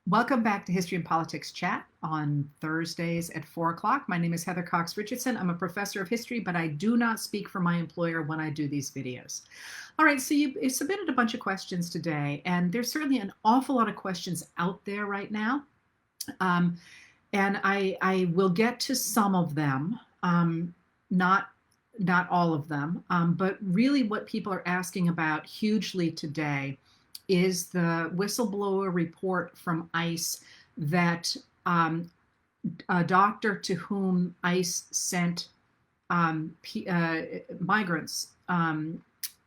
Welcome back to History and Politics Chat on Thursdays at 4 o'clock. My name is Heather Cox Richardson. I'm a professor of history, but I do not speak for my employer when I do these videos. All right, so you submitted a bunch of questions today, and there's certainly an awful lot of questions out there right now. And I will get to some of them, not all of them, but really what people are asking about hugely today is the whistleblower report from ICE that a doctor to whom ICE sent migrants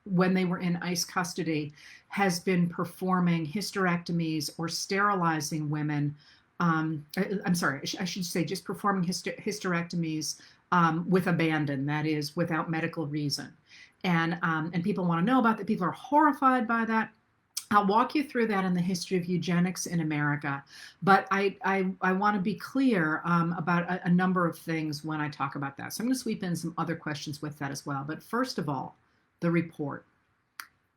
when they were in ICE custody has been performing hysterectomies or sterilizing women. I'm sorry, I should say just performing hysterectomies with abandon, that is, without medical reason. And people want to know about that. People are horrified by that. I'll walk you through that in the history of eugenics in America, but I want to be clear about a number of things when I talk about that. So I'm going to sweep in some other questions with that as well. But first of all, the report.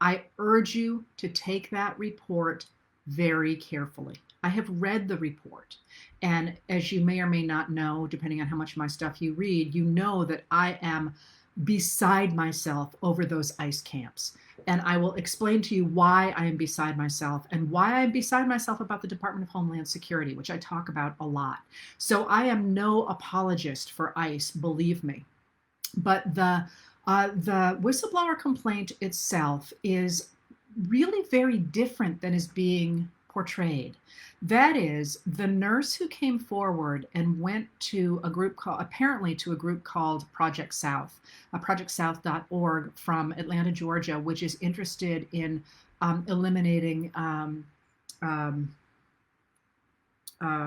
I urge you to take that report very carefully. I have read the report, and as you may or may not know, depending on how much of my stuff you read, you know that I am beside myself over those ICE camps. And I will explain to you why I am beside myself and why I'm beside myself about the Department of Homeland Security, which I talk about a lot. So I am no apologist for ICE, believe me. But the whistleblower complaint itself is really very different than is being portrayed. That is, the nurse who came forward and went to a group called, apparently to a group called Project South, projectsouth.org from Atlanta, Georgia, which is interested in eliminating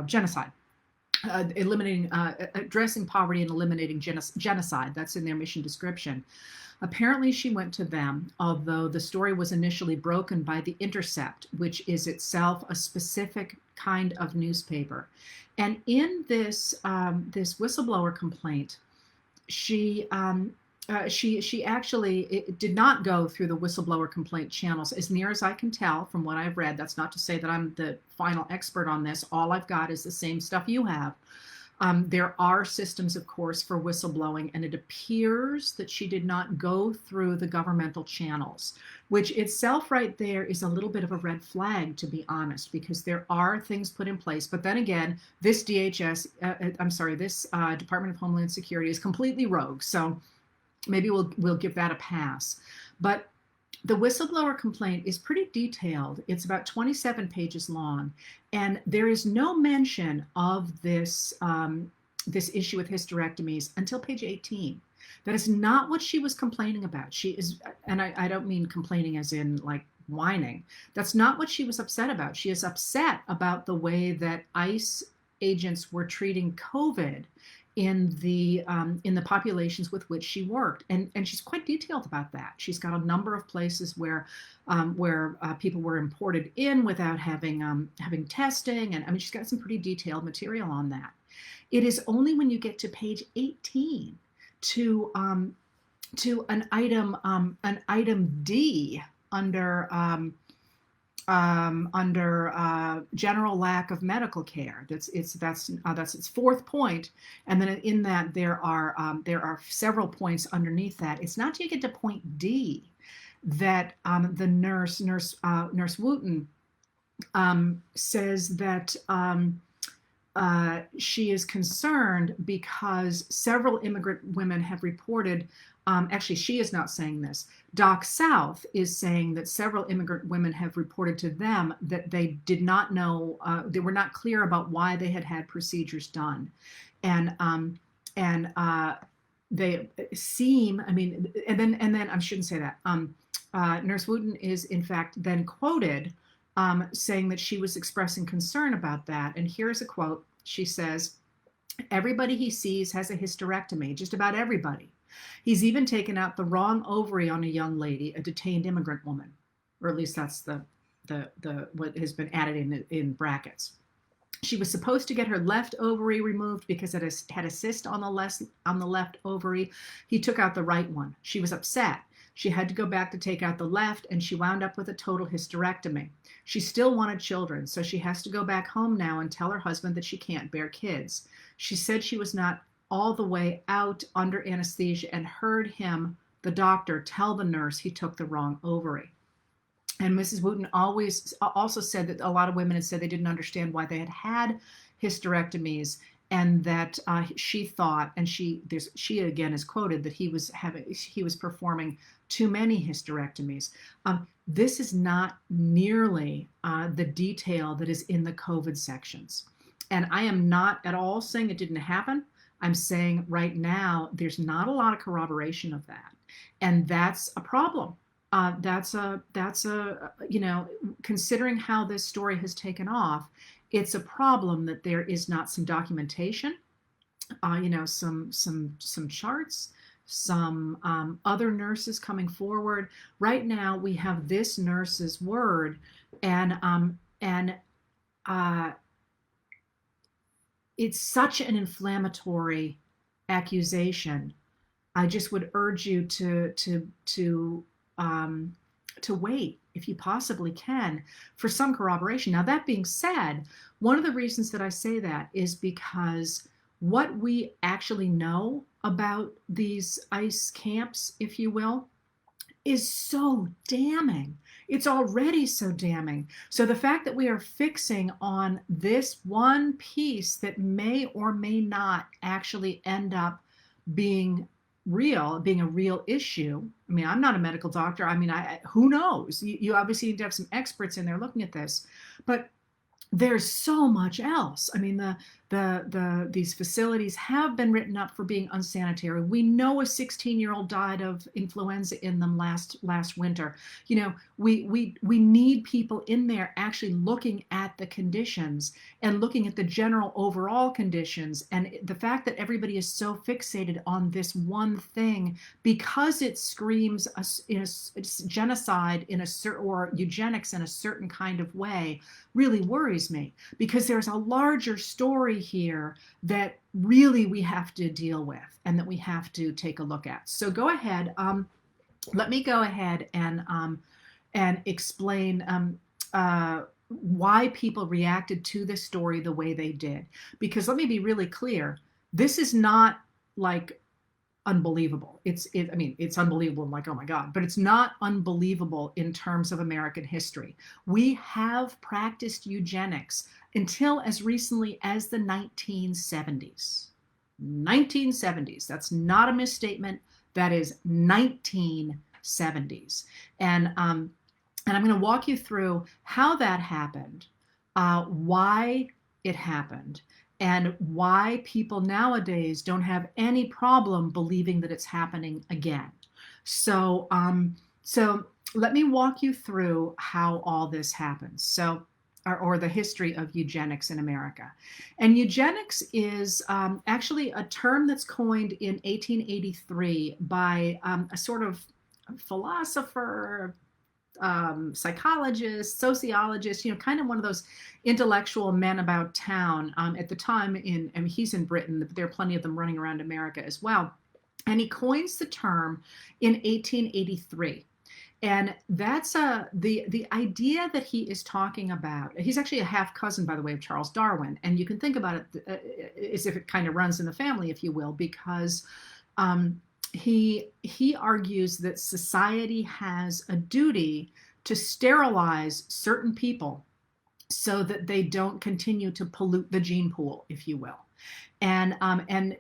genocide. Addressing poverty and eliminating genocide. That's in their mission description. Apparently, she went to them, although the story was initially broken by The Intercept, which is itself a specific kind of newspaper. And in this this whistleblower complaint, she actually did not go through the whistleblower complaint channels, as near as I can tell from what I've read. That's not to say that I'm the final expert on this. All I've got is the same stuff you have. There are systems, of course, for whistleblowing, and it appears that she did not go through the governmental channels, which itself right there is a little bit of a red flag, to be honest, because there are things put in place. But then again, this this Department of Homeland Security is completely rogue. So maybe we'll give that a pass. But the whistleblower complaint is pretty detailed. It's about 27 pages long, and there is no mention of this this issue with hysterectomies until page 18. That is not what she was complaining about. She is, and I don't mean complaining as in like whining. That's not what she was upset about. She is upset about the way that ICE agents were treating COVID in the populations with which she worked, and she's quite detailed about that. She's got a number of places where people were imported in without having testing, and I mean she's got some pretty detailed material on that. It is only when you get to page 18 to an item D under general lack of medical care. That's its fourth point, and then in that there are several points underneath that. It's not till you get to point D that the nurse Wooten says that she is concerned because several immigrant women have reported. Actually, she is not saying this. Doc South is saying that several immigrant women have reported to them that they did not know, they were not clear about why they had procedures done. And they seem, I mean, and then I shouldn't say that. Nurse Wooten is in fact then quoted saying that she was expressing concern about that. And here's a quote. She says, "Everybody he sees has a hysterectomy, just about everybody. He's even taken out the wrong ovary on a young lady, a detained immigrant woman," or at least that's the what has been added in brackets. "She was supposed to get her left ovary removed because it had a cyst on the left ovary. He took out the right one. She was upset. She had to go back to take out the left, and she wound up with a total hysterectomy. She still wanted children, so she has to go back home now and tell her husband that she can't bear kids. She said she was not all the way out under anesthesia and heard him, the doctor, tell the nurse he took the wrong ovary. And Mrs. Wooten always also said that a lot of women had said they didn't understand why they had had hysterectomies, and that she thought, and she again is quoted, that he was performing too many hysterectomies. This is not nearly the detail that is in the COVID sections. And I am not at all saying it didn't happen. I'm saying right now there's not a lot of corroboration of that, and that's a problem. That's a considering how this story has taken off, it's a problem that there is not some documentation, some charts, some other nurses coming forward. Right now, we have this nurse's word, and it's such an inflammatory accusation. I just would urge you to wait, if you possibly can, for some corroboration. Now, that being said, one of the reasons that I say that is because what we actually know about these ICE camps, if you will, is so damning. It's already so damning. So the fact that we are fixing on this one piece that may or may not actually end up being a real issue. I mean, I'm not a medical doctor. I mean, who knows? You obviously need to have some experts in there looking at this, but there's so much else. I mean, these facilities have been written up for being unsanitary. We know a 16-year-old died of influenza in them last winter. We need people in there actually looking at the conditions and looking at the general overall conditions. And the fact that everybody is so fixated on this one thing because it screams genocide or eugenics in a certain kind of way really worries me, because there's a larger story here that really we have to deal with and that we have to take a look at. So go ahead. Let me go ahead and explain why people reacted to this story the way they did. Because let me be really clear. This is not like unbelievable. It's unbelievable. I'm like, oh my God, but it's not unbelievable in terms of American history. We have practiced eugenics until as recently as the 1970s. 1970s. That's not a misstatement. That is 1970s. And I'm going to walk you through how that happened, why it happened, and why people nowadays don't have any problem believing that it's happening again. So let me walk you through how all this happens. So, or the history of eugenics in America. And eugenics is actually a term that's coined in 1883 by a sort of philosopher, psychologist, sociologist, kind of one of those intellectual men about town at the time. He's in Britain, but there are plenty of them running around America as well. And he coins the term in 1883. And that's the idea that he is talking about. He's actually a half cousin, by the way, of Charles Darwin. And you can think about it as if it kind of runs in the family, if you will, because he argues that society has a duty to sterilize certain people so that they don't continue to pollute the gene pool, if you will. And I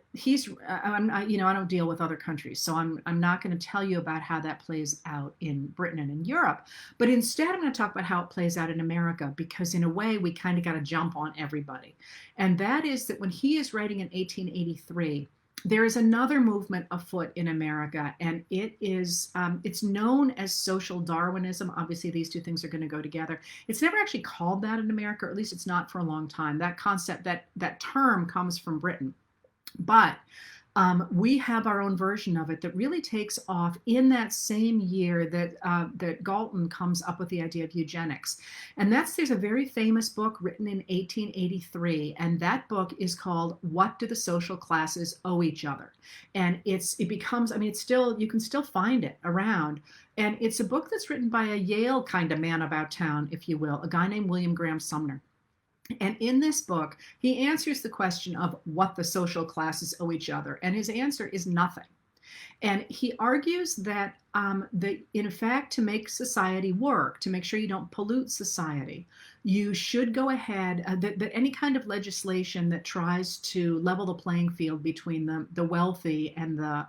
don't deal with other countries, so I'm not going to tell you about how that plays out in Britain and in Europe, but instead I'm going to talk about how it plays out in America, because in a way we kind of got to jump on everybody. And that is that when he is writing in 1883, there is another movement afoot in America, and it's known as social Darwinism. Obviously, these two things are going to go together. It's never actually called that in America, or at least it's not for a long time. That concept, that term comes from Britain. But We have our own version of it that really takes off in that same year that that Galton comes up with the idea of eugenics. And there's a very famous book written in 1883, and that book is called "What Do the Social Classes Owe Each Other?" And it becomes, I mean, it's still, you can still find it around. And it's a book that's written by a Yale kind of man about town, if you will, a guy named William Graham Sumner. And in this book, he answers the question of what the social classes owe each other. And his answer is nothing. And he argues that in fact, to make society work, to make sure you don't pollute society, you should go ahead, that any kind of legislation that tries to level the playing field between the wealthy and the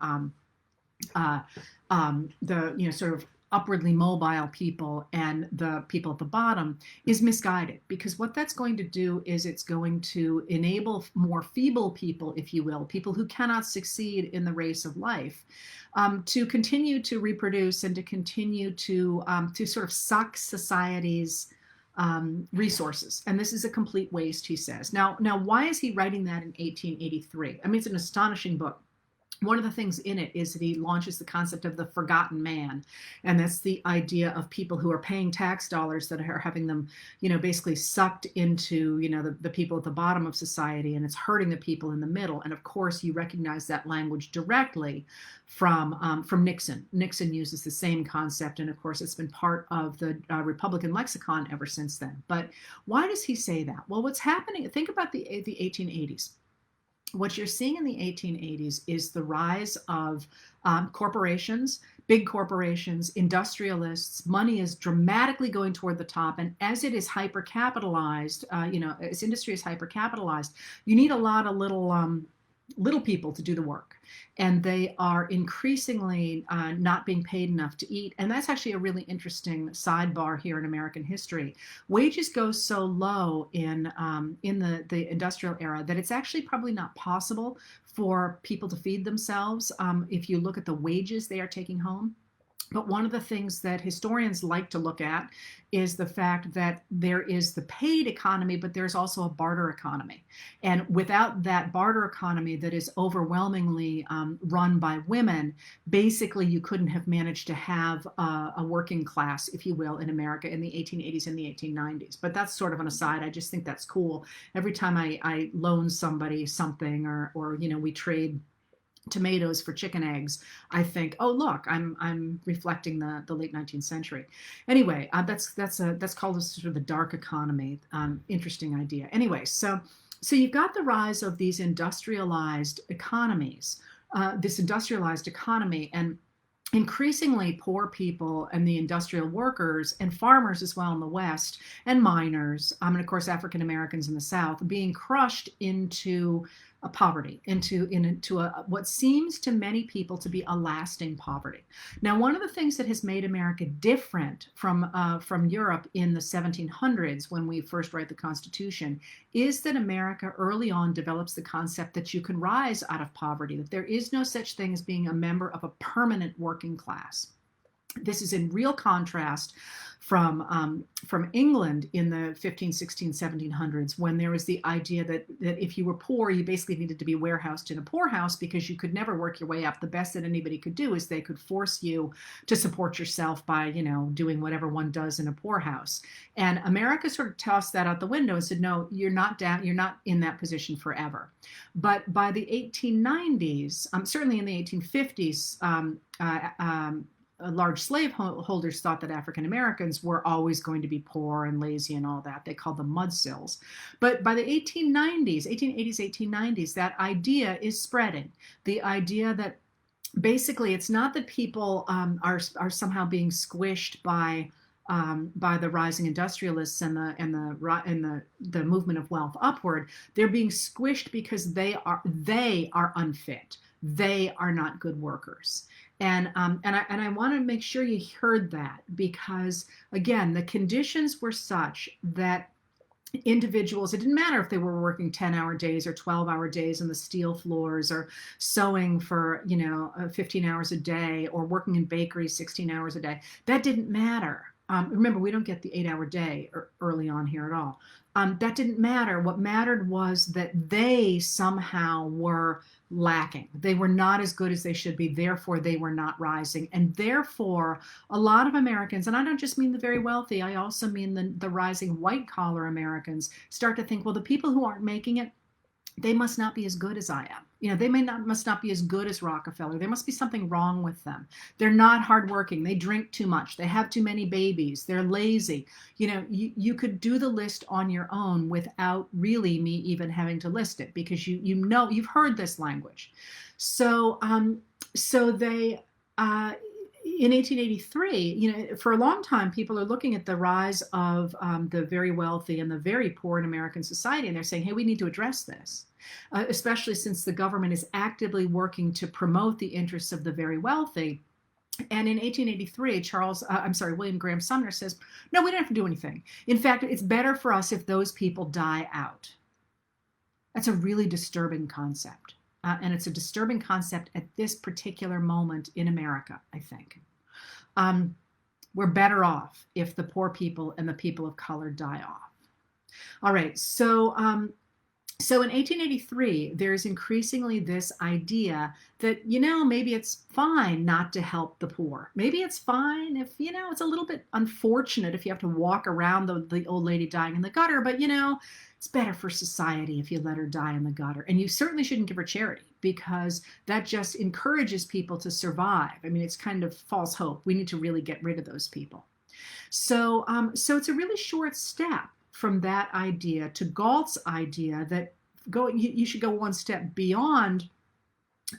sort of upwardly mobile people and the people at the bottom is misguided, because what that's going to do is it's going to enable more feeble people, if you will, people who cannot succeed in the race of life, to continue to reproduce and to continue to sort of suck society's resources. And this is a complete waste, he says. Now, why is he writing that in 1883? I mean, it's an astonishing book. One of the things in it is that he launches the concept of the forgotten man. And that's the idea of people who are paying tax dollars that are having them, basically sucked into, the people at the bottom of society, and it's hurting the people in the middle. And of course, you recognize that language directly from Nixon. Nixon uses the same concept. And of course, it's been part of the Republican lexicon ever since then. But why does he say that? Well, what's happening, think about the 1880s. What you're seeing in the 1880s is the rise of corporations, big corporations, industrialists. Money is dramatically going toward the top. And as it is hyper-capitalized, as industry is hyper-capitalized, you need a lot of little people to do the work. And they are increasingly not being paid enough to eat. And that's actually a really interesting sidebar here in American history. Wages go so low in the industrial era that it's actually probably not possible for people to feed themselves if you look at the wages they are taking home. But one of the things that historians like to look at is the fact that there is the paid economy, but there's also a barter economy. And without that barter economy that is overwhelmingly run by women, basically you couldn't have managed to have a working class, if you will, in America in the 1880s and the 1890s. But that's sort of an aside. I just think that's cool. Every time I loan somebody something or we trade tomatoes for chicken eggs, I think, oh look, I'm reflecting the late 19th century. Anyway, that's called a sort of the dark economy. Interesting idea. Anyway, so you've got the rise of these industrialized economies, this industrialized economy, and increasingly poor people and the industrial workers and farmers as well in the West, and miners, and of course African Americans in the South, being crushed into poverty, into what seems to many people to be a lasting poverty. Now, one of the things that has made America different from Europe in the 1700s, when we first write the Constitution, is that America early on develops the concept that you can rise out of poverty, that there is no such thing as being a member of a permanent working class. This is in real contrast from England in the 15, 16, 1700s, when there was the idea that if you were poor, you basically needed to be warehoused in a poorhouse because you could never work your way up. The best that anybody could do is they could force you to support yourself by, doing whatever one does in a poorhouse. And America sort of tossed that out the window and said, no, you're not in that position forever. But by the 1890s, certainly in the 1850s, large slaveholders thought that African Americans were always going to be poor and lazy and all that. They called them mudsills. But by the 1880s, 1890s, that idea is spreading. The idea that basically it's not that people are somehow being squished by the rising industrialists and the movement of wealth upward. They're being squished because they are unfit. They are not good workers. And I want to make sure you heard that, because again, the conditions were such that individuals, it didn't matter if they were working 10-hour days or 12-hour days on the steel floors, or sewing for 15 hours a day, or working in bakeries 16 hours a day. That didn't matter. Remember, we don't get the 8-hour day early on here at all. That didn't matter. What mattered was that they somehow were lacking. They were not as good as they should be. Therefore, they were not rising. And therefore, a lot of Americans, and I don't just mean the very wealthy, I also mean the rising white collar Americans, start to think, well, the people who aren't making it, they must not be as good as I am. They must not be as good as Rockefeller. There must be something wrong with them. They're not hardworking. They drink too much. They have too many babies. They're lazy. You could do the list on your own without really me even having to list it, because you've heard this language. So they in 1883, for a long time, people are looking at the rise of the very wealthy and the very poor in American society, and they're saying, hey, we need to address this, especially since the government is actively working to promote the interests of the very wealthy. And in 1883, William Graham Sumner says, no, we don't have to do anything. In fact, it's better for us if those people die out. That's a really disturbing concept. And it's a disturbing concept at this particular moment in America, I think. We're better off if the poor people and the people of color die off. All right, so in 1883, there's increasingly this idea that, maybe it's fine not to help the poor. Maybe it's fine if, it's a little bit unfortunate if you have to walk around the old lady dying in the gutter, but, it's better for society if you let her die in the gutter. And you certainly shouldn't give her charity, because that just encourages people to survive. I mean, it's kind of false hope. We need to really get rid of those people. So it's a really short step from that idea to Galt's idea that you should go one step beyond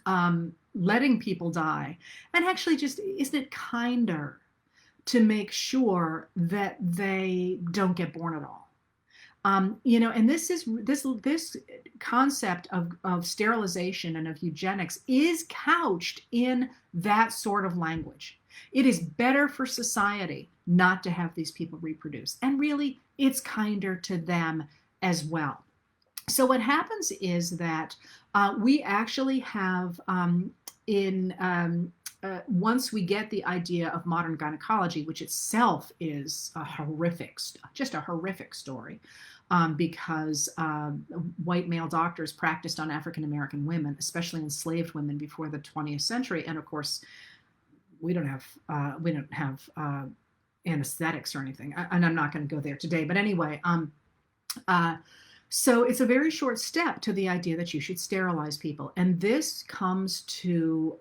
letting people die, and actually just, isn't it kinder to make sure that they don't get born at all? And this concept of sterilization and of eugenics is couched in that sort of language. It is better for society not to have these people reproduce. And really, it's kinder to them as well. So what happens is that we actually have once we get the idea of modern gynecology, which itself is just a horrific story, because white male doctors practiced on African American women, especially enslaved women, before the 20th century. And of course, we don't have anesthetics or anything, and I'm not going to go there today. But anyway, so it's a very short step to the idea that you should sterilize people, and this comes to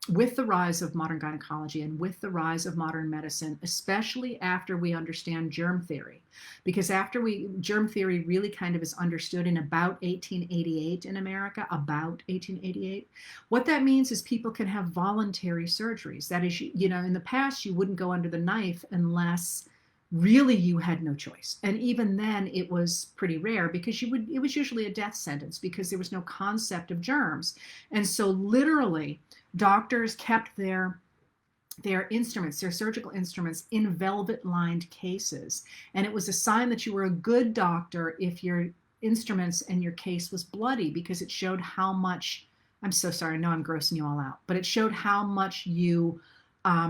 with the rise of modern gynecology and with the rise of modern medicine, especially after we understand germ theory. Because germ theory really kind of is understood in about 1888 in America, about 1888. What that means is people can have voluntary surgeries. That is, in the past, you wouldn't go under the knife unless really you had no choice. And even then it was pretty rare, because it was usually a death sentence, because there was no concept of germs. And so literally, doctors kept their instruments, their surgical instruments, in velvet-lined cases. And it was a sign that you were a good doctor if your instruments and your case was bloody, because it showed how much, I'm so sorry, I know I'm grossing you all out, but it showed how much how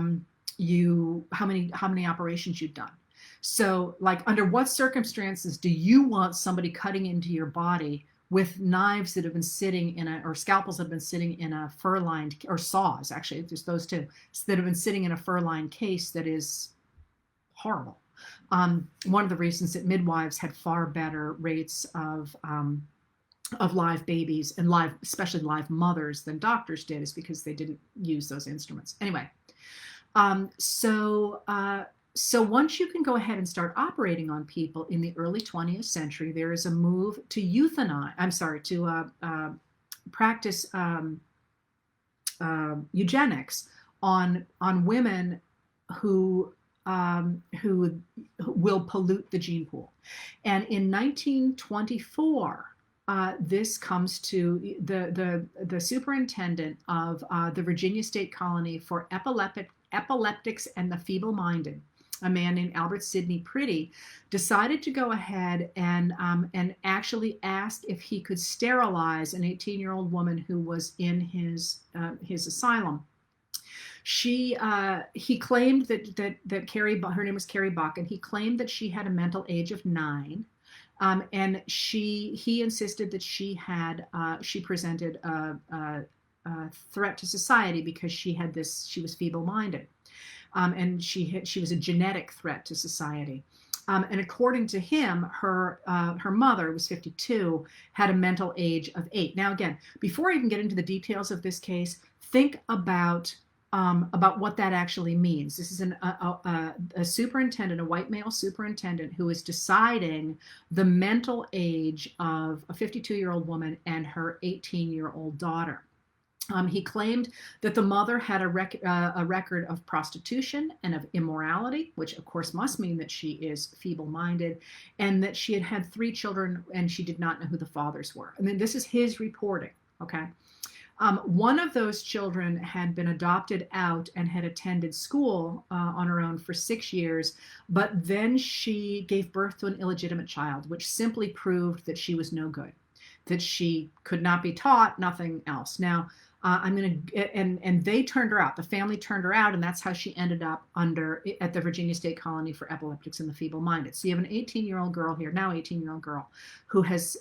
many operations you'd done. So, like, under what circumstances do you want somebody cutting into your body with knives that have been sitting or scalpels that have been sitting in a fur-lined, or saws, actually, just those two, that have been sitting in a fur-lined case that is horrible. One of the reasons that midwives had far better rates of live babies and especially live mothers than doctors did is because they didn't use those instruments. Anyway, so once you can go ahead and start operating on people in the early 20th century, there is a move to practice eugenics on women who will pollute the gene pool. And in 1924, this comes to the superintendent of the Virginia State Colony for Epileptics and the Feeble-Minded, a man named Albert Sidney Pretty, decided to go ahead and actually ask if he could sterilize an 18-year-old woman who was in his asylum. He claimed that Carrie, her name was Carrie Buck, and he claimed that she had a mental age of 9. And he insisted that she presented a threat to society because she was feeble-minded, and she was a genetic threat to society. And according to him, her mother was 52, had a mental age of 8. Now, again, before I even get into the details of this case, think about what that actually means. This is a superintendent, a white male superintendent, who is deciding the mental age of a 52-year-old woman and her 18-year-old daughter. He claimed that the mother had a record of prostitution and of immorality, which of course must mean that she is feeble-minded, and that she had had 3 children and she did not know who the fathers were. I mean, this is his reporting, okay? One of those children had been adopted out and had attended school on her own for 6 years, but then she gave birth to an illegitimate child, which simply proved that she was no good, that she could not be taught, nothing else. Now, and they turned her out. The family turned her out, and that's how she ended up at the Virginia State Colony for Epileptics and the Feeble-Minded. So you have an 18-year-old girl here, now 18-year-old girl, who has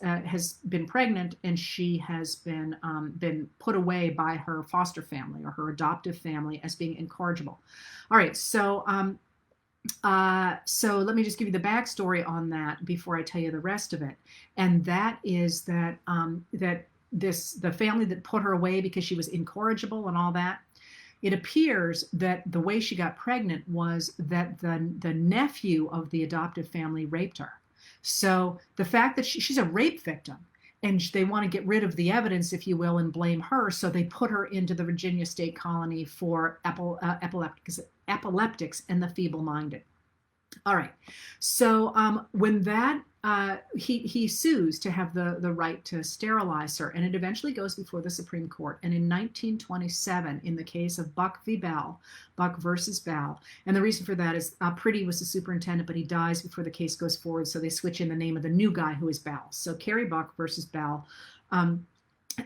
been pregnant, and she has been put away by her foster family or her adoptive family as being incorrigible. All right, so let me just give you the backstory on that before I tell you the rest of it, and that is that the family that put her away because she was incorrigible and all that, it appears that the way she got pregnant was that the nephew of the adoptive family raped her. So the fact that she's a rape victim, and they want to get rid of the evidence, if you will, and blame her, so they put her into the Virginia State Colony for epileptics and the feeble-minded. All right, so when that he sues to have the right to sterilize her, and it eventually goes before the Supreme Court. And in 1927, in the case of Buck versus Bell, and the reason for that is Priddy was the superintendent, but he dies before the case goes forward, so they switch in the name of the new guy, who is Bell. So Carrie Buck versus Bell.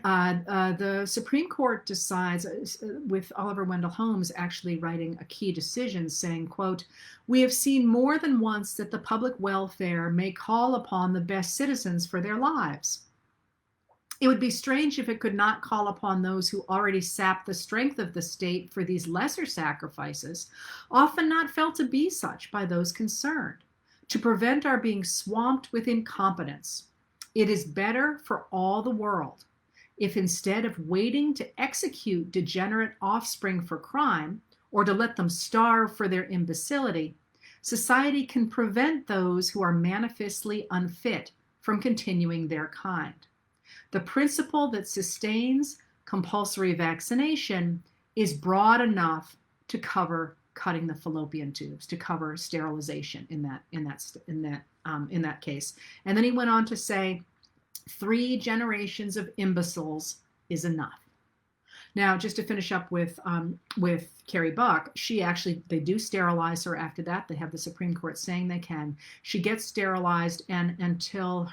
The Supreme Court decides, with Oliver Wendell Holmes actually writing a key decision saying, quote, "We have seen more than once that the public welfare may call upon the best citizens for their lives. It would be strange if it could not call upon those who already sap the strength of the state for these lesser sacrifices, often not felt to be such by those concerned, to prevent our being swamped with incompetence. It is better for all the world if, instead of waiting to execute degenerate offspring for crime, or to let them starve for their imbecility, society can prevent those who are manifestly unfit from continuing their kind. The principle that sustains compulsory vaccination is broad enough to cover cutting the fallopian tubes, to cover sterilization in that case." And then he went on to say, 3 generations of imbeciles is enough. Now, just to finish up with Carrie Buck, they do sterilize her after that. They have the Supreme Court saying they can. She gets sterilized, and until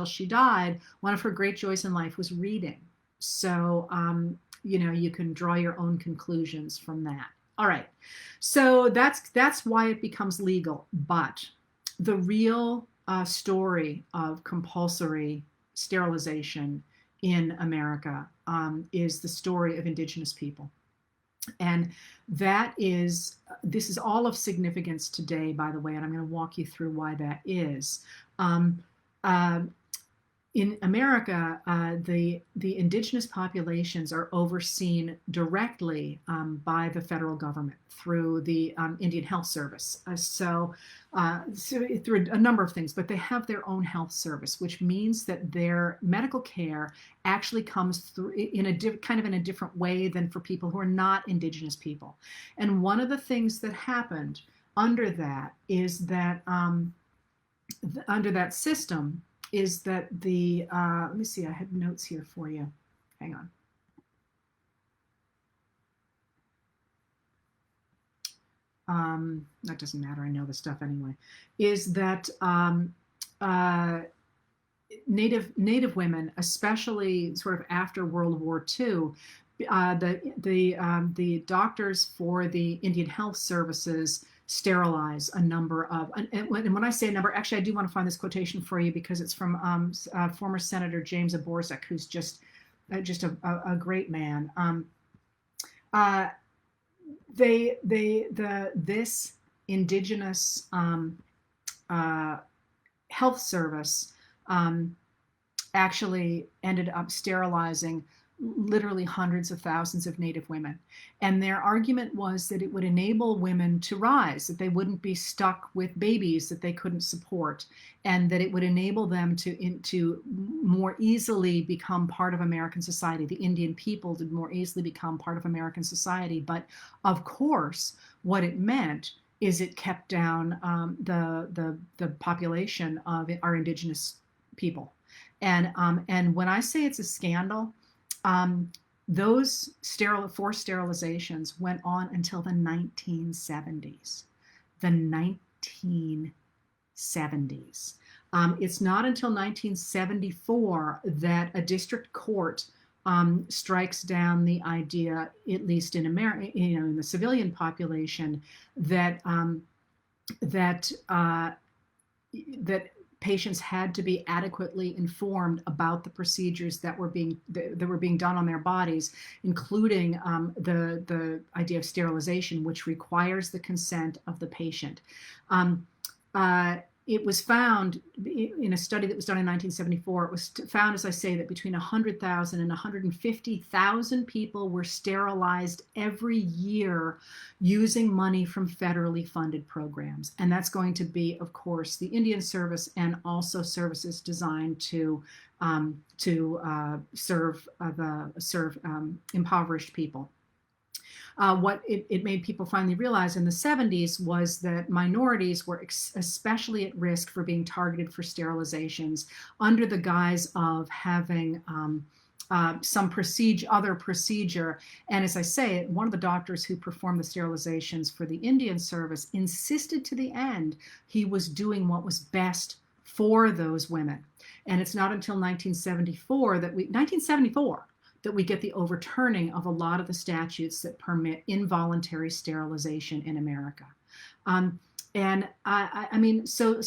she died, one of her great joys in life was reading. So, you can draw your own conclusions from that. All right, so that's why it becomes legal. But the real story of compulsory sterilization in America is the story of Indigenous people. And this is all of significance today, by the way, and I'm going to walk you through why that is. In America, the indigenous populations are overseen directly by the federal government through the Indian Health Service. So through a number of things, but they have their own health service, which means that their medical care actually comes through in a different way than for people who are not indigenous people. And one of the things that happened under that is that under that system is that let me see, I had notes here for you. Hang on. That doesn't matter, I know the stuff anyway. Is that Native women, especially sort of after World War II, the doctors for the Indian Health Services sterilize a number of, and when I say a number, actually I do want to find this quotation for you because it's from former Senator James Aborczak, who's just a great man. Uh, this Indigenous health service actually ended up sterilizing literally hundreds of thousands of Native women. And their argument was that it would enable women to rise, that they wouldn't be stuck with babies that they couldn't support, and that it would enable them to more easily become part of American society. The Indian people did more easily become part of American society. But of course, what it meant is it kept down the population of our Indigenous people. And when I say it's a scandal, those forced sterilizations went on until the 1970s. The 1970s. It's not until 1974 that a district court strikes down the idea, at least in America, in the civilian population, that that patients had to be adequately informed about the procedures that were being done on their bodies, including the idea of sterilization, which requires the consent of the patient. It was found in a study that was done in 1974, it was found, as I say, that between 100,000 and 150,000 people were sterilized every year using money from federally funded programs. And that's going to be, of course, the Indian Service and also services designed to serve impoverished people. What it made people finally realize in the 70s was that minorities were especially at risk for being targeted for sterilizations under the guise of having some other procedure. And as I say, one of the doctors who performed the sterilizations for the Indian Service insisted to the end he was doing what was best for those women. And it's not until 1974 that we get the overturning of a lot of the statutes that permit involuntary sterilization in America. And I mean, so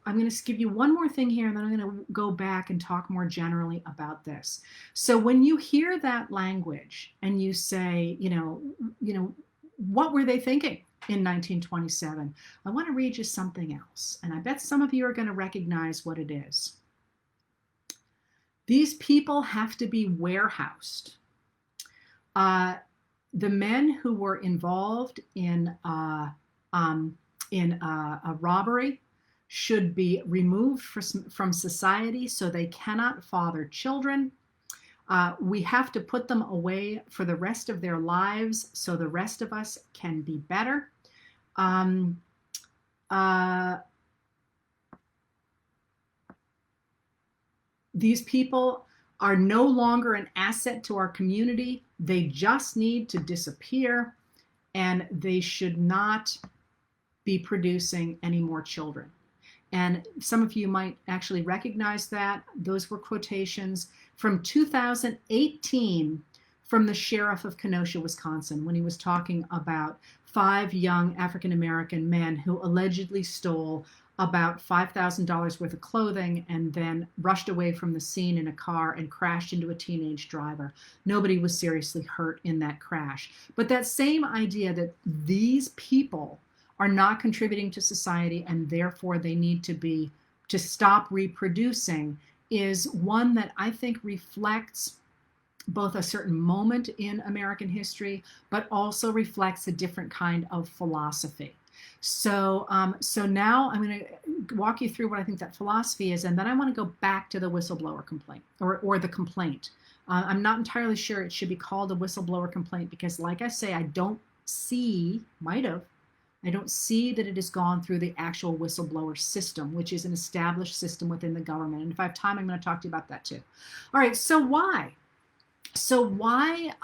I'm going to give you one more thing here, and then I'm going to go back and talk more generally about this. So when you hear that language and you say, what were they thinking in 1927? I want to read you something else, and I bet some of you are going to recognize what it is. These people have to be warehoused. The men who were involved in a robbery should be removed from society so they cannot father children. We have to put them away for the rest of their lives so the rest of us can be better. These people are no longer an asset to our community. They just need to disappear, and they should not be producing any more children. And some of you might actually recognize that. Those were quotations from 2018 from the sheriff of Kenosha, Wisconsin, when he was talking about 5 young African-American men who allegedly stole about $5,000 worth of clothing and then rushed away from the scene in a car and crashed into a teenage driver. Nobody was seriously hurt in that crash. But that same idea that these people are not contributing to society and therefore they need to stop reproducing is one that I think reflects both a certain moment in American history, but also reflects a different kind of philosophy. So now I'm going to walk you through what I think that philosophy is, and then I want to go back to the whistleblower complaint or the complaint. I'm not entirely sure it should be called a whistleblower complaint because, like I say, I don't see that it has gone through the actual whistleblower system, which is an established system within the government. And if I have time, I'm going to talk to you about that too. All right, so why? So why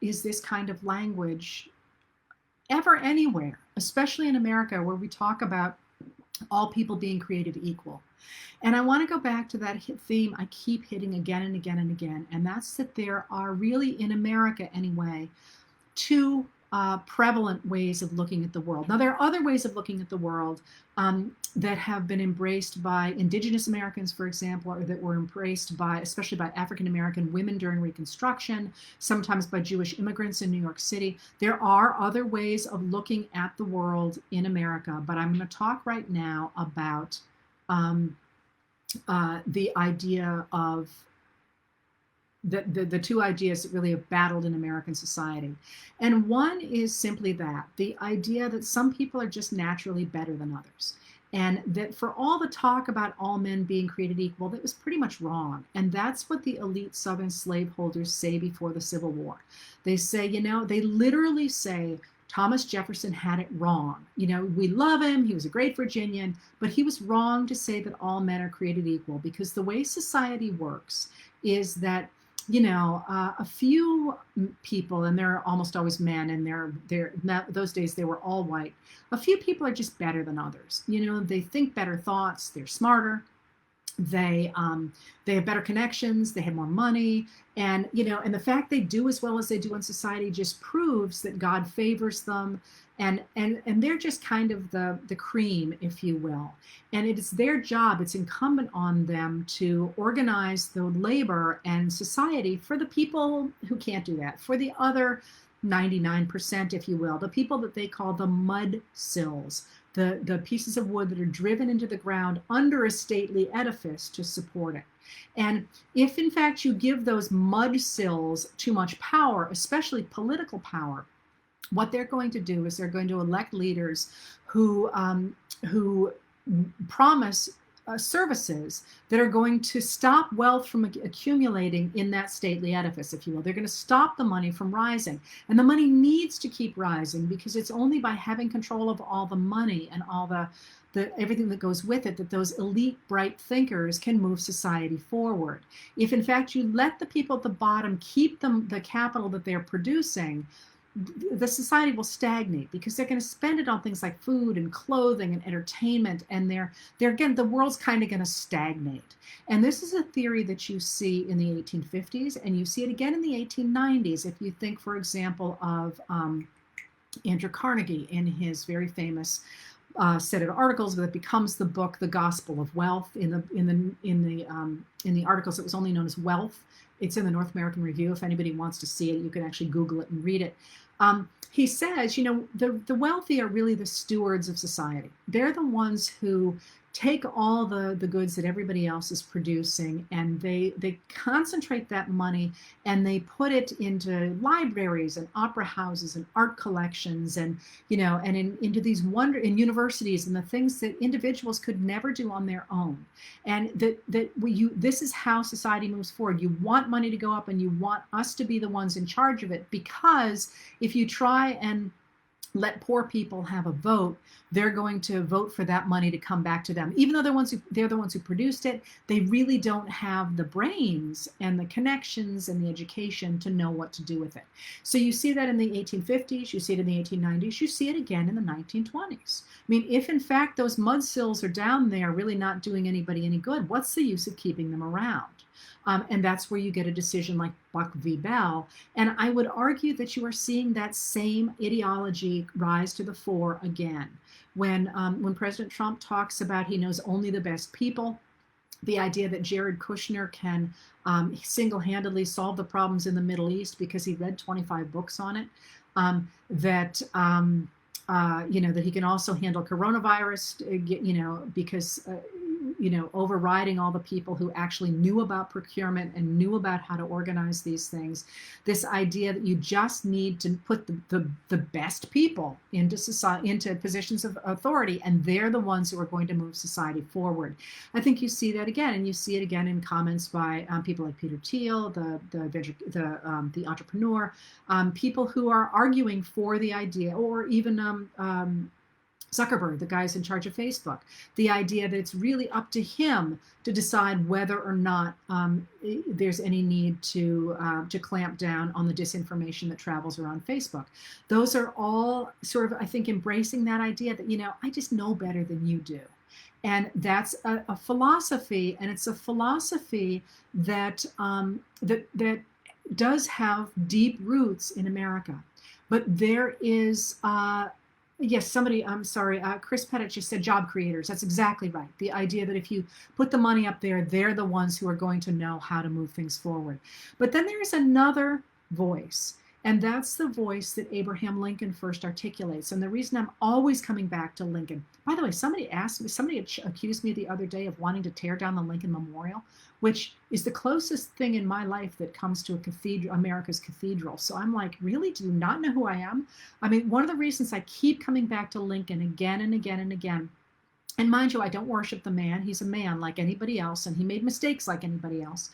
is this kind of language ever anywhere, especially in America, where we talk about all people being created equal. And I want to go back to that theme I keep hitting again and again and again, and that's that there are really, in America anyway, two prevalent ways of looking at the world. Now, there are other ways of looking at the world that have been embraced by Indigenous Americans, for example, or that were embraced by, especially by African American women during Reconstruction, sometimes by Jewish immigrants in New York City. There are other ways of looking at the world in America, but I'm going to talk right now about the idea of the two ideas that really have battled in American society. And one is simply that the idea that some people are just naturally better than others. And that for all the talk about all men being created equal, that was pretty much wrong. And that's what the elite Southern slaveholders say before the Civil War. They say, they literally say, Thomas Jefferson had it wrong. We love him. He was a great Virginian, but he was wrong to say that all men are created equal, because the way society works is that a few people, and they're almost always men, and those days they were all white. A few people are just better than others. They think better thoughts. They're smarter. They have better connections. They have more money, and the fact they do as well as they do in society just proves that God favors them. And they're just kind of the cream, if you will. And it is their job, it's incumbent on them to organize the labor and society for the people who can't do that, for the other 99%, if you will, the people that they call the mud sills, the pieces of wood that are driven into the ground under a stately edifice to support it. And if in fact you give those mud sills too much power, especially political power, what they're going to do is they're going to elect leaders who promise services that are going to stop wealth from accumulating in that stately edifice, if you will. They're going to stop the money from rising. And the money needs to keep rising, because it's only by having control of all the money and all the everything that goes with it that those elite, bright thinkers can move society forward. If in fact you let the people at the bottom keep the capital that they're producing, the society will stagnate, because they're going to spend it on things like food and clothing and entertainment, and they're again, the world's kind of going to stagnate. And this is a theory that you see in the 1850s, and you see it again in the 1890s. If you think, for example, of Andrew Carnegie in his very famous set of articles that becomes the book, The Gospel of Wealth. In the articles, it was only known as Wealth. It's in the North American Review. If anybody wants to see it, you can actually Google it and read it. He says, the wealthy are really the stewards of society. They're the ones who take all the goods that everybody else is producing, and they concentrate that money, and they put it into libraries and opera houses and art collections, and into these in universities, and the things that individuals could never do on their own. And this is how society moves forward. You want money to go up, and you want us to be the ones in charge of it, because if you try and let poor people have a vote, they're going to vote for that money to come back to them. Even though they're the ones who produced it, they really don't have the brains and the connections and the education to know what to do with it. So you see that in the 1850s, you see it in the 1890s, you see it again in the 1920s. I mean, if in fact those mud sills are down there really not doing anybody any good, what's the use of keeping them around? And that's where you get a decision like Buck v. Bell. And I would argue that you are seeing that same ideology rise to the fore again. When President Trump talks about he knows only the best people, the idea that Jared Kushner can single-handedly solve the problems in the Middle East because he read 25 books on it, that he can also handle coronavirus, because overriding all the people who actually knew about procurement and knew about how to organize these things. This idea that you just need to put the best people into society, into positions of authority, and they're the ones who are going to move society forward. I think you see that again, and you see it again in comments by people like Peter Thiel, the entrepreneur, people who are arguing for the idea, or even Zuckerberg, the guy's in charge of Facebook, the idea that it's really up to him to decide whether or not there's any need to clamp down on the disinformation that travels around Facebook. Those are all sort of, I think, embracing that idea that, I just know better than you do. And that's a philosophy, and it's a philosophy that that does have deep roots in America. But there is, yes, somebody, I'm sorry, Chris Pettit just said job creators. That's exactly right. The idea that if you put the money up there, they're the ones who are going to know how to move things forward. But then there's another voice, and that's the voice that Abraham Lincoln first articulates. And the reason I'm always coming back to Lincoln, by the way, somebody accused me the other day of wanting to tear down the Lincoln Memorial, which is the closest thing in my life that comes to a cathedral, America's cathedral. So I'm like, really? Do you not know who I am? I mean, one of the reasons I keep coming back to Lincoln again and again and again, and mind you, I don't worship the man. He's a man like anybody else, and he made mistakes like anybody else.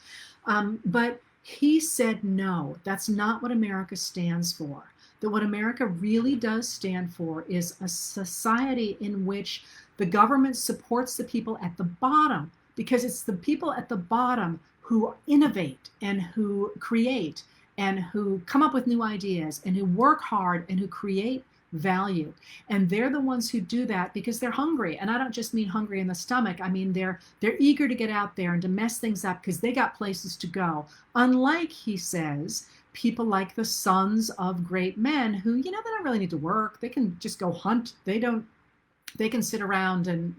But he said, no, that's not what America stands for. That what America really does stand for is a society in which the government supports the people at the bottom, because it's the people at the bottom who innovate and who create and who come up with new ideas and who work hard and who create value. And they're the ones who do that because they're hungry. And I don't just mean hungry in the stomach. I mean, they're eager to get out there and to mess things up because they got places to go. Unlike, he says, people like the sons of great men who, they don't really need to work. They can just go hunt. They can sit around and,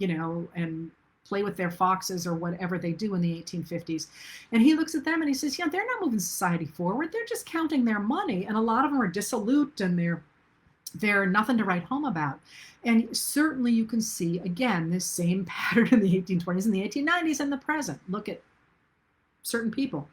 and play with their foxes or whatever they do in the 1850s. And he looks at them and he says, they're not moving society forward. They're just counting their money. And a lot of them are dissolute and they're nothing to write home about. And certainly you can see, again, this same pattern in the 1820s and the 1890s and the present. Look at certain people.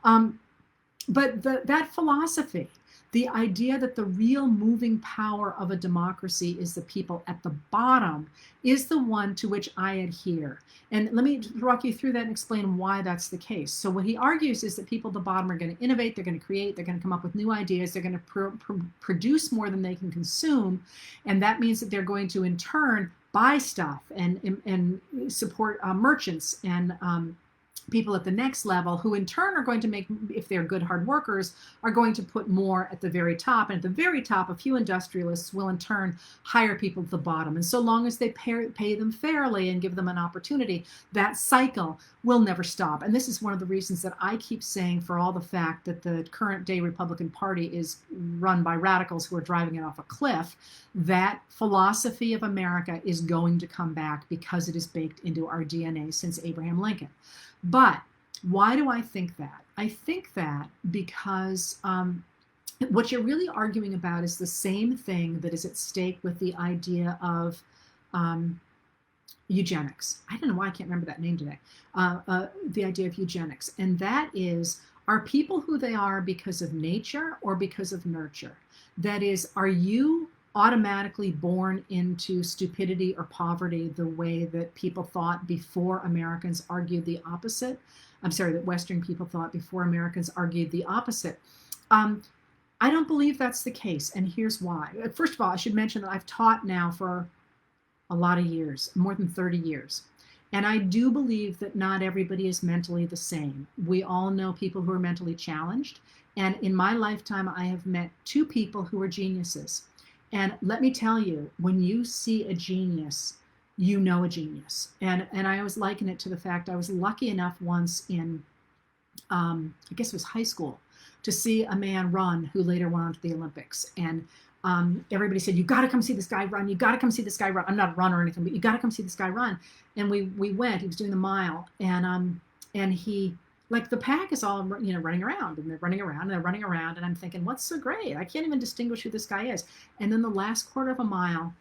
But that philosophy, the idea that the real moving power of a democracy is the people at the bottom, is the one to which I adhere. And let me walk you through that and explain why that's the case. So what he argues is that people at the bottom are going to innovate, they're going to create, they're going to come up with new ideas, they're going to produce more than they can consume. And that means that they're going to, in turn, buy stuff and support merchants and people at the next level, who in turn are going to make, if they're good hard workers, are going to put more at the very top. And at the very top, a few industrialists will in turn hire people at the bottom. And so long as they pay them fairly and give them an opportunity, that cycle will never stop. And this is one of the reasons that I keep saying, for all the fact that the current day Republican Party is run by radicals who are driving it off a cliff, that philosophy of America is going to come back because it is baked into our DNA since Abraham Lincoln. But why do I think that? I think that because what you're really arguing about is the same thing that is at stake with the idea of eugenics. I don't know why I can't remember that name today. The idea of eugenics. And that is, are people who they are because of nature or because of nurture? That is, are you automatically born into stupidity or poverty the way that people thought before Americans argued the opposite? I'm sorry, that Western people thought before Americans argued the opposite. I don't believe that's the case, and here's why. First of all, I should mention that I've taught now for a lot of years, more than 30 years. And I do believe that not everybody is mentally the same. We all know people who are mentally challenged. And in my lifetime, I have met two people who are geniuses. And let me tell you, when you see a genius, you know a genius. And I always liken it to the fact I was lucky enough once in, I guess it was high school, to see a man run who later went on to the Olympics. And everybody said, you got to come see this guy run. You got to come see this guy run. I'm not a runner or anything, but you got to come see this guy run. And we went. He was doing the mile, and he, like, the pack is all, running around, and they're running around and they're running around, and I'm thinking, what's so great? I can't even distinguish who this guy is. And then the last quarter of a mile,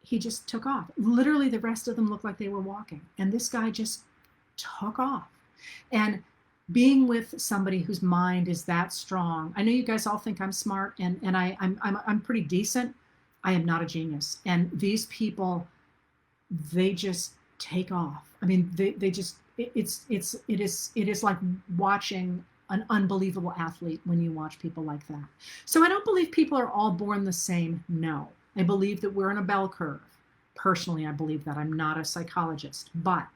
he just took off. Literally, the rest of them looked like they were walking, and this guy just took off. And being with somebody whose mind is that strong, I know you guys all think I'm smart, and I'm pretty decent. I am not a genius. And these people, they just take off. I mean, they just, it is like watching an unbelievable athlete when you watch people like that. So I don't believe people are all born the same. No, I believe that we're in a bell curve. Personally, I believe that. I'm not a psychologist, but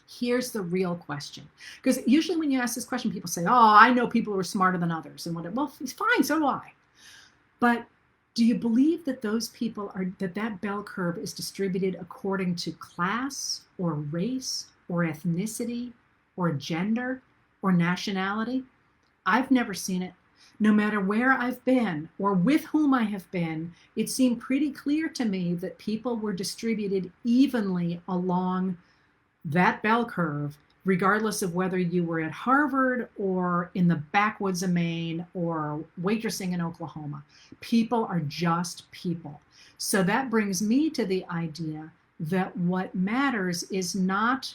here's the real question. Because usually when you ask this question, people say, oh, I know people who are smarter than others and whatever. Well, it's fine, so do I. But Do you believe that those people are, that bell curve is distributed according to class or race or ethnicity or gender or nationality? I've never seen it. No matter where I've been or with whom I have been, it seemed pretty clear to me that people were distributed evenly along that bell curve, regardless of whether you were at Harvard or in the backwoods of Maine or waitressing in Oklahoma. People are just people. So that brings me to the idea that what matters is not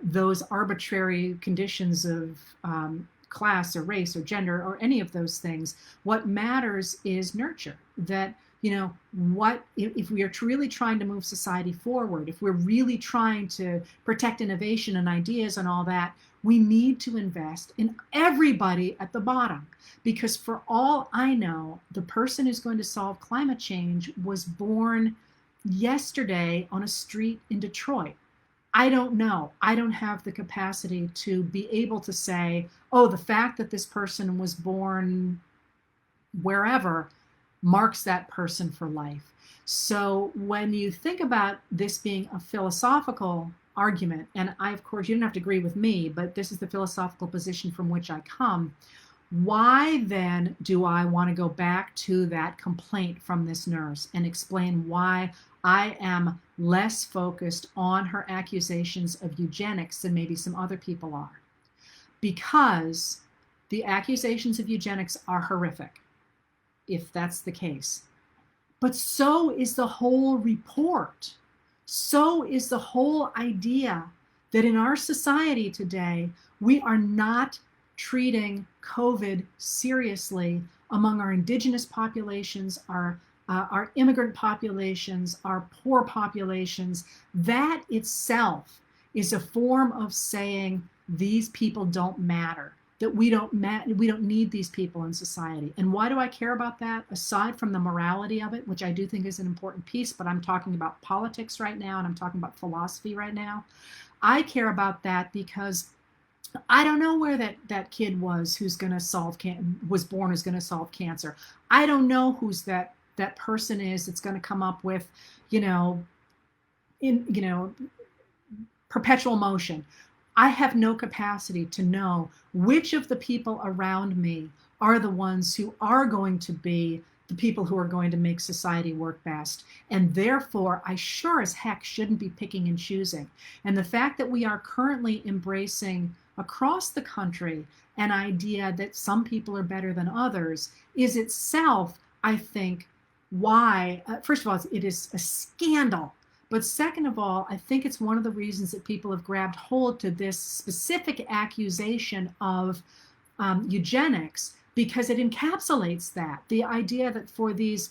those arbitrary conditions of class or race or gender or any of those things. What matters is nurture. That, what if we are really trying to move society forward, if we're really trying to protect innovation and ideas and all that, we need to invest in everybody at the bottom. Because for all I know, the person who's going to solve climate change was born yesterday on a street in Detroit. I don't know. I don't have the capacity to be able to say, oh, the fact that this person was born wherever marks that person for life. So when you think about this being a philosophical argument, and of course, you don't have to agree with me, but this is the philosophical position from which I come. Why then do I want to go back to that complaint from this nurse and explain why I am less focused on her accusations of eugenics than maybe some other people are? Because the accusations of eugenics are horrific, if that's the case. But so is the whole report. So is the whole idea that in our society today, we are not treating COVID seriously among our indigenous populations, our immigrant populations, our poor populations. That itself is a form of saying these people don't matter, that we don't need these people in society. And why do I care about that? Aside from the morality of it, which I do think is an important piece, but I'm talking about politics right now and I'm talking about philosophy right now. I care about that because I don't know where that kid was was born who's going to solve cancer. I don't know who's that person is that's going to come up with, perpetual motion. I have no capacity to know which of the people around me are the ones who are going to be the people who are going to make society work best. And therefore, I sure as heck shouldn't be picking and choosing. And the fact that we are currently embracing across the country an idea that some people are better than others is itself, I think, why, first of all, it is a scandal. But second of all, I think it's one of the reasons that people have grabbed hold to this specific accusation of eugenics, because it encapsulates that. The idea that for these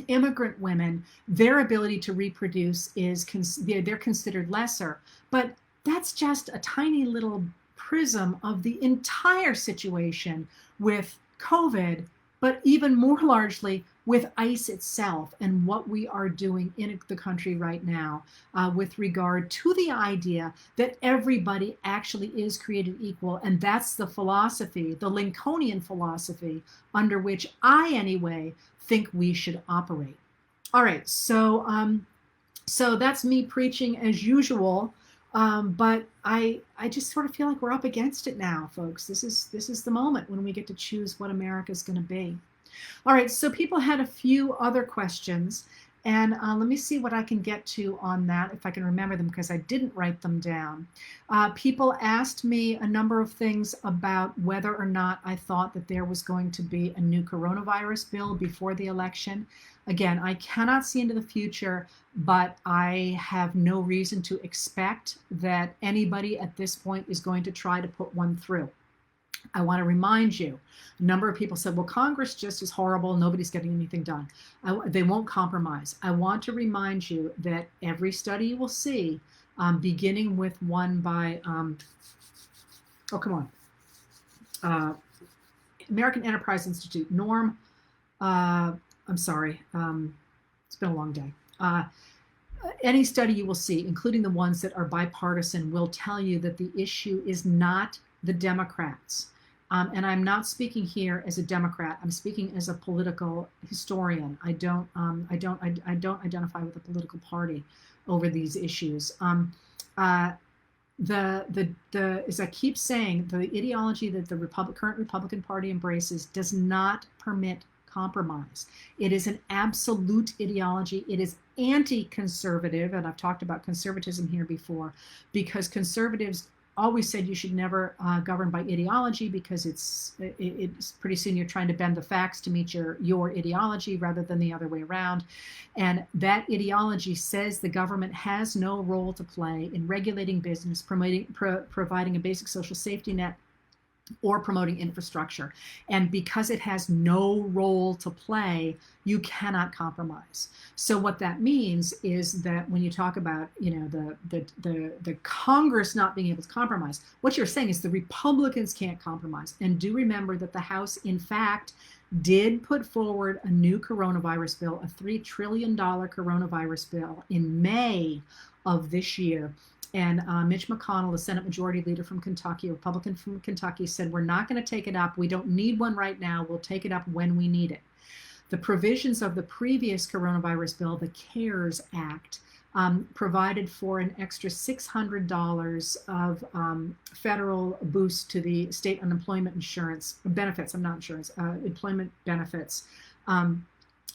immigrant women, their ability to reproduce they're considered lesser. But that's just a tiny little prism of the entire situation with COVID, but even more largely with ICE itself and what we are doing in the country right now with regard to the idea that everybody actually is created equal. And that's the philosophy, the Lincolnian philosophy, under which I, anyway, think we should operate. All right, so that's me preaching as usual. But I just sort of feel like we're up against it now, folks. This is the moment when we get to choose what America is going to be. All right, so people had a few other questions, and let me see what I can get to on that, if I can remember them, because I didn't write them down. People asked me a number of things about whether or not I thought that there was going to be a new coronavirus bill before the election. Again, I cannot see into the future, but I have no reason to expect that anybody at this point is going to try to put one through. I want to remind you, a number of people said, well, Congress just is horrible. Nobody's getting anything done. They won't compromise. I want to remind you that every study you will see, beginning with one by, American Enterprise Institute, Norm, I'm sorry, it's been a long day. Any study you will see, including the ones that are bipartisan, will tell you that the issue is not the Democrats. And I'm not speaking here as a Democrat. I'm speaking as a political historian. I don't identify with a political party over these issues. Uh, as I keep saying, the ideology that the current Republican Party embraces does not permit compromise. It is an absolute ideology. It is anti-conservative, and I've talked about conservatism here before, because conservatives always said you should never govern by ideology, because it's pretty soon you're trying to bend the facts to meet your ideology rather than the other way around. And that ideology says the government has no role to play in regulating business, providing a basic social safety net, or promoting infrastructure. And because it has no role to play, you cannot compromise. So what that means is that when you talk about, the Congress not being able to compromise, what you're saying is the Republicans can't compromise. And do remember that the House, in fact, did put forward a new coronavirus bill, a $3 trillion coronavirus bill, in May of this year. And Mitch McConnell, the Senate Majority Leader from Kentucky, a Republican from Kentucky, said, we're not going to take it up. We don't need one right now. We'll take it up when we need it. The provisions of the previous coronavirus bill, the CARES Act, provided for an extra $600 of federal boost to the state unemployment insurance benefits, employment benefits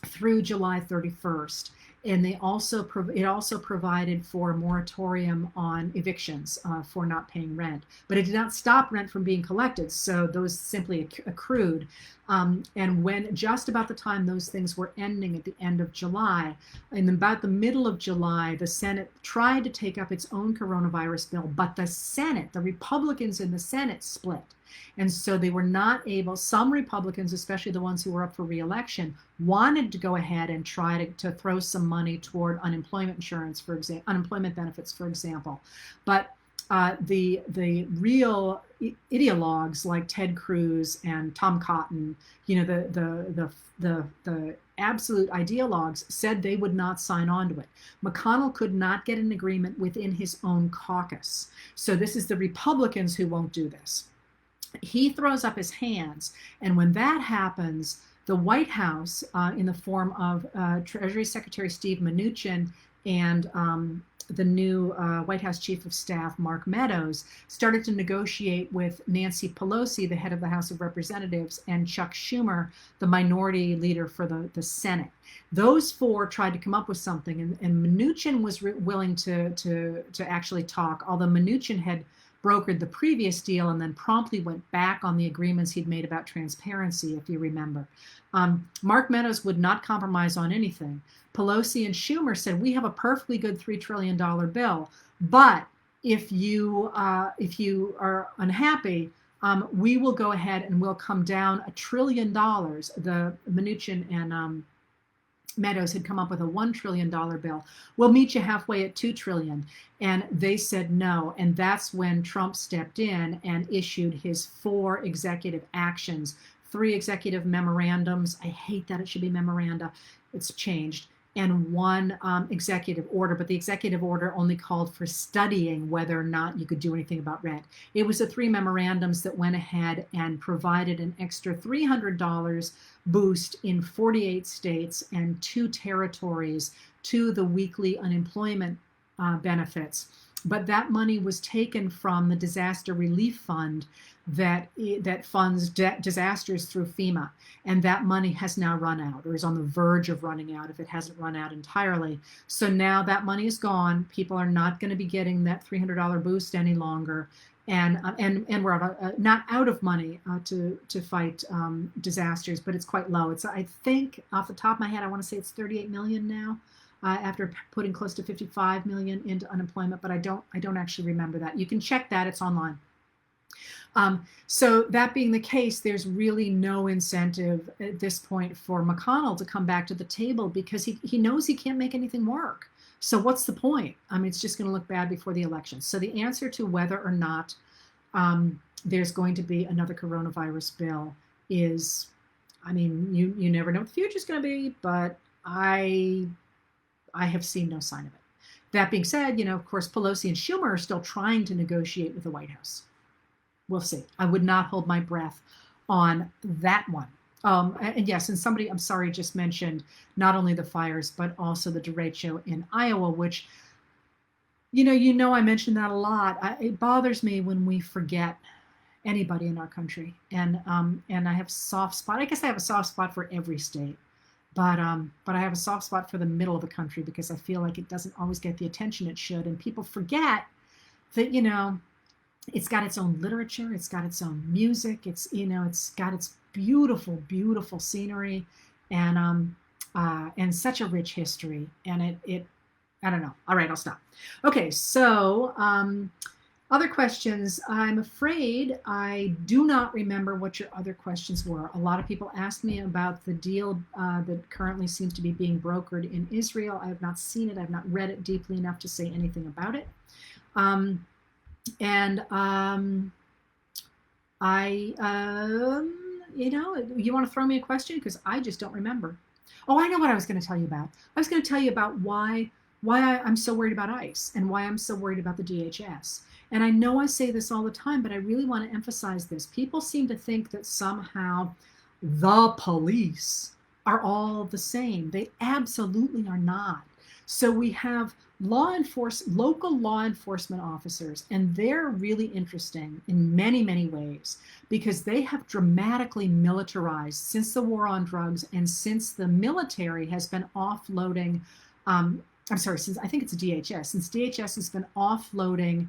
through July 31st. And it also provided for a moratorium on evictions for not paying rent. But it did not stop rent from being collected, so those simply accrued. And when just about the time those things were ending at the end of July, in about the middle of July, the Senate tried to take up its own coronavirus bill, but the Republicans in the Senate split. And so they were not able, some Republicans, especially the ones who were up for re-election, wanted to go ahead and try to throw some money toward unemployment insurance, for example, unemployment benefits, for example. But the real ideologues like Ted Cruz and Tom Cotton, the absolute ideologues, said they would not sign on to it. McConnell could not get an agreement within his own caucus. So this is the Republicans who won't do this. He throws up his hands, and when that happens, the White House, in the form of Treasury Secretary Steve Mnuchin and the new White House Chief of Staff, Mark Meadows, started to negotiate with Nancy Pelosi, the head of the House of Representatives, and Chuck Schumer, the minority leader for the Senate. Those four tried to come up with something, and Mnuchin was willing to actually talk, although Mnuchin had brokered the previous deal and then promptly went back on the agreements he'd made about transparency, if you remember. Mark Meadows would not compromise on anything. Pelosi and Schumer said, we have a perfectly good $3 trillion bill, but if you are unhappy, we will go ahead and we'll come down $1 trillion. The Mnuchin and Meadows had come up with a $1 trillion bill. We'll meet you halfway at $2 trillion. And they said no. And that's when Trump stepped in and issued his 4 executive actions, 3 executive memorandums. I hate that it should be memoranda. It's changed. And 1 executive order, but the executive order only called for studying whether or not you could do anything about rent. It was the 3 memorandums that went ahead and provided an extra $300 boost in 48 states and 2 territories to the weekly unemployment benefits. But that money was taken from the disaster relief fund that funds disasters through FEMA. And that money has now run out, or is on the verge of running out if it hasn't run out entirely. So now that money is gone. People are not going to be getting that $300 boost any longer. And we're not out of money to fight disasters, but it's quite low. It's, I think, off the top of my head, I want to say it's 38 million now. After putting close to 55 million into unemployment, but I don't actually remember that. You can check that; it's online. So that being the case, there's really no incentive at this point for McConnell to come back to the table because he knows he can't make anything work. So what's the point? I mean, it's just going to look bad before the election. So the answer to whether or not there's going to be another coronavirus bill is, I mean, you never know what the future is going to be, but I have seen no sign of it. That being said, of course, Pelosi and Schumer are still trying to negotiate with the White House. We'll see. I would not hold my breath on that one. And yes, and somebody, I'm sorry, just mentioned not only the fires, but also the derecho in Iowa, which, I mentioned that a lot. It bothers me when we forget anybody in our country. And I have a soft spot. I guess I have a soft spot for every state, but I have a soft spot for the middle of the country because I feel like it doesn't always get the attention it should, and people forget that it's got its own literature, it's got its own music, it's got its beautiful, beautiful scenery, and such a rich history, and it I don't know. All right, I'll stop. Okay, so other questions. I'm afraid I do not remember what your other questions were. A lot of people asked me about the deal that currently seems to be being brokered in Israel. I have not seen it. I've not read it deeply enough to say anything about it. You want to throw me a question? Because I just don't remember. Oh, I know what I was going to tell you about. I was going to tell you about why I'm so worried about ICE and why I'm so worried about the DHS. And I know I say this all the time, but I really want to emphasize this. People seem to think that somehow the police are all the same. They absolutely are not. So we have local law enforcement officers, and they're really interesting in many, many ways because they have dramatically militarized since the war on drugs and since the military has been offloading, since I think it's DHS, since DHS has been offloading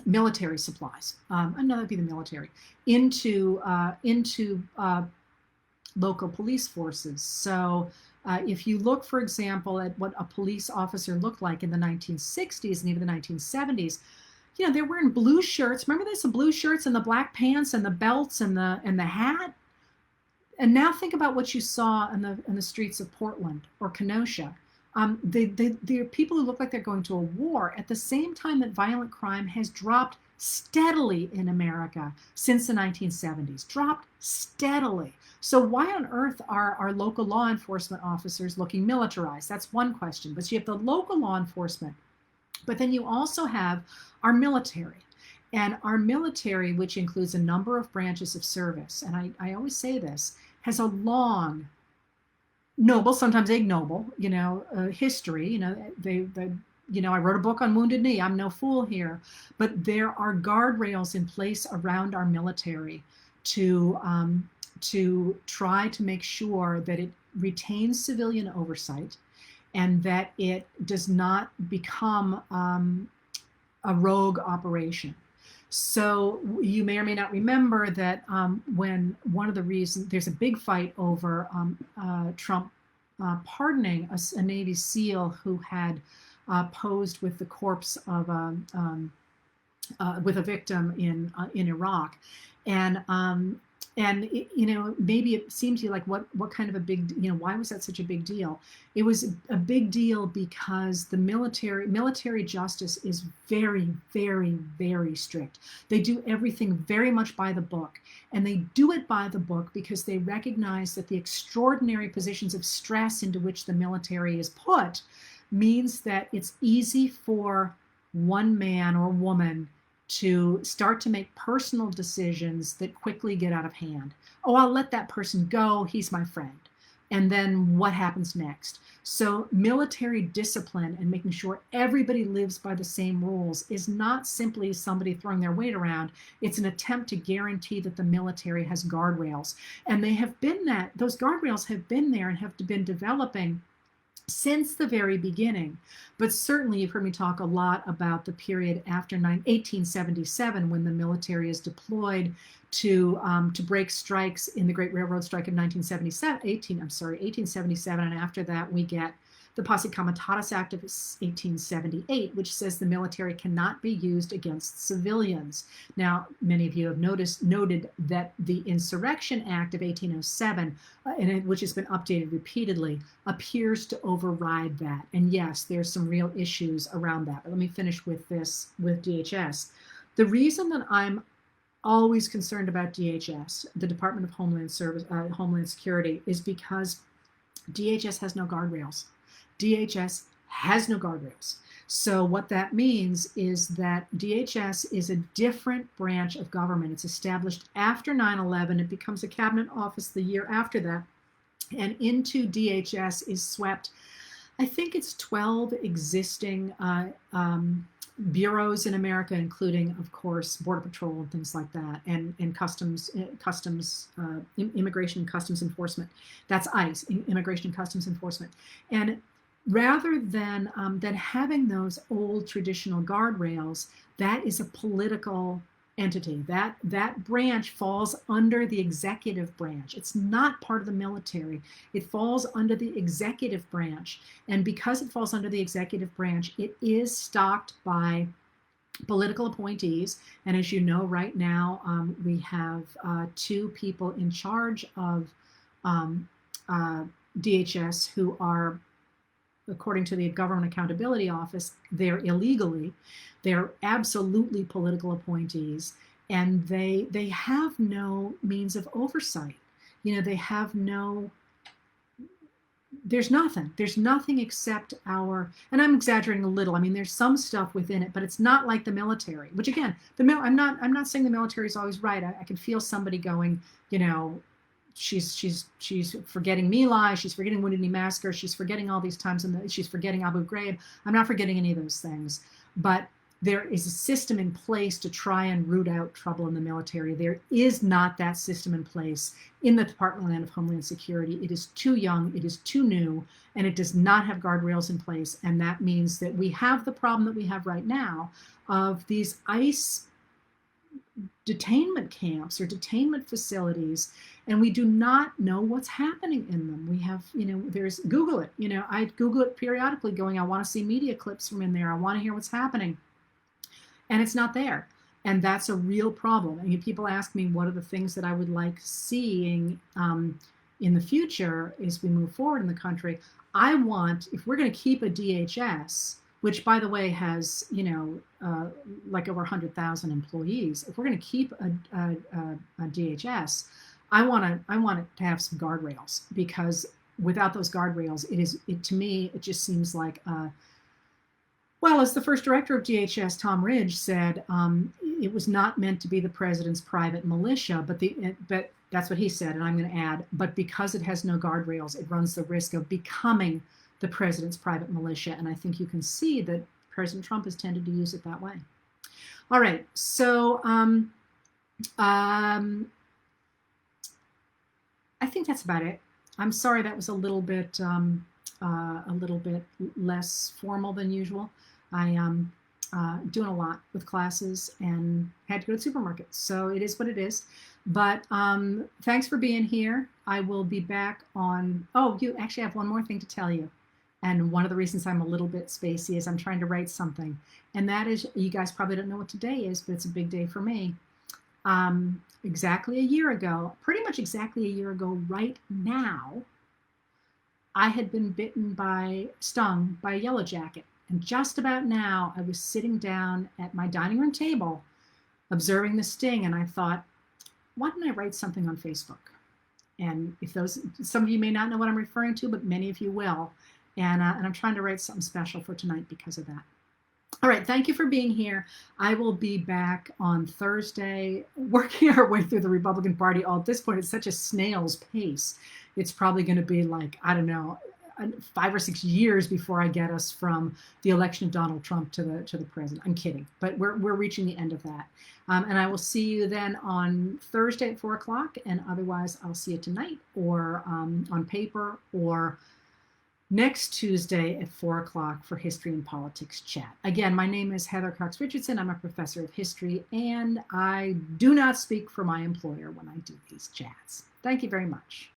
military supplies, no, that'd be the military, into local police forces. So if you look, for example, at what a police officer looked like in the 1960s and even the 1970s, they're wearing blue shirts. Remember this, the blue shirts and the black pants and the belts and the hat? And now think about what you saw in the streets of Portland or Kenosha. They're people who look like they're going to a war at the same time that violent crime has dropped steadily in America since the 1970s, dropped steadily. So why on earth are our local law enforcement officers looking militarized? That's one question. But you have the local law enforcement, but then you also have our military. And our military, which includes a number of branches of service, and I always say this, has a long, noble, sometimes ignoble, history. I wrote a book on Wounded Knee. I'm no fool here, but there are guardrails in place around our military to try to make sure that it retains civilian oversight and that it does not become a rogue operation. So you may or may not remember that when one of the reasons, there's a big fight over Trump pardoning a Navy SEAL who had posed with the corpse of with a victim in Iraq, and maybe it seemed to you like what kind of a big, why was that such a big deal? It was a big deal because the military justice is very, very, very strict. They do everything very much by the book, and they do it by the book because they recognize that the extraordinary positions of stress into which the military is put means that it's easy for one man or woman to start to make personal decisions that quickly get out of hand. Oh, I'll let that person go. He's my friend. And then what happens next? So military discipline and making sure everybody lives by the same rules is not simply somebody throwing their weight around. It's an attempt to guarantee that the military has guardrails. And those guardrails have been there and have been developing since the very beginning. But certainly you've heard me talk a lot about the period after 1877 when the military is deployed to break strikes in the Great Railroad Strike of 1877, and after that we get the Posse Comitatus Act of 1878, which says the military cannot be used against civilians. Now, many of you have noted that the Insurrection Act of 1807, which has been updated repeatedly, appears to override that. And yes, there's some real issues around that. But let me finish with this, with DHS. The reason that I'm always concerned about DHS, the Department of Homeland Security, is because DHS has no guardrails. DHS has no guardrails. So what that means is that DHS is a different branch of government. It's established after 9/11. It becomes a cabinet office the year after that. And into DHS is swept, I think it's 12 existing bureaus in America, including, of course, Border Patrol and things like that, and Immigration and Customs Enforcement. That's ICE, Immigration and Customs Enforcement. And rather than having those old traditional guardrails, that is a political entity. That branch falls under the executive branch. It's not part of the military. It falls under the executive branch. And because it falls under the executive branch, it is stocked by political appointees. And as you know, right now, we have 2 people in charge of DHS who are, according to the Government Accountability Office, they're illegally. They're absolutely political appointees, and they have no means of oversight. They have no, there's nothing except our, and I'm exaggerating a little. I mean, there's some stuff within it, but it's not like the military, which again, I'm not saying the military is always right. I can feel somebody going, she's forgetting My Lai, she's forgetting Wounded Knee Massacre, she's forgetting all these times, she's forgetting Abu Ghraib. I'm not forgetting any of those things, but there is a system in place to try and root out trouble in the military. There is not that system in place in the Department of Homeland Security. It is too young, it is too new, and it does not have guardrails in place. And that means that we have the problem that we have right now of these ICE detainment camps or detainment facilities, and we do not know what's happening in them. We have, there's Google it. I Google it periodically going, I want to see media clips from in there. I want to hear what's happening. And it's not there. And that's a real problem. I mean, people ask me what are the things that I would like seeing in the future as we move forward in the country. I want, if we're going to keep a DHS, which, by the way, has, like over 100,000 employees, if we're going to keep a DHS, I want it to have some guardrails, because without those guardrails, to me, it just seems like, well, as the first director of DHS, Tom Ridge, said, it was not meant to be the president's private militia, but that's what he said, and I'm going to add, but because it has no guardrails, it runs the risk of becoming the president's private militia. And I think you can see that President Trump has tended to use it that way. All right, so I think that's about it. I'm sorry that was a little bit less formal than usual. I am doing a lot with classes and had to go to the supermarket, so it is what it is. But thanks for being here. I will be back on, you actually have one more thing to tell you. And one of the reasons I'm a little bit spacey is I'm trying to write something. And that is, you guys probably don't know what today is, but it's a big day for me. Exactly a year ago, pretty much exactly a year ago right now, I had been stung by a yellow jacket. And just about now, I was sitting down at my dining room table, observing the sting, and I thought, why don't I write something on Facebook? And some of you may not know what I'm referring to, but many of you will. And I'm trying to write something special for tonight because of that. All right, thank you for being here. I will be back on Thursday, working our way through the Republican Party. At this point, it's such a snail's pace. It's probably going to be like, I don't know, 5 or 6 years before I get us from the election of Donald Trump to the president. I'm kidding, but we're reaching the end of that. And I will see you then on Thursday at 4 o'clock, and otherwise I'll see you tonight or on paper, or next Tuesday at 4 o'clock for History and Politics Chat. Again, my name is Heather Cox Richardson. I'm a professor of history, and I do not speak for my employer when I do these chats. Thank you very much.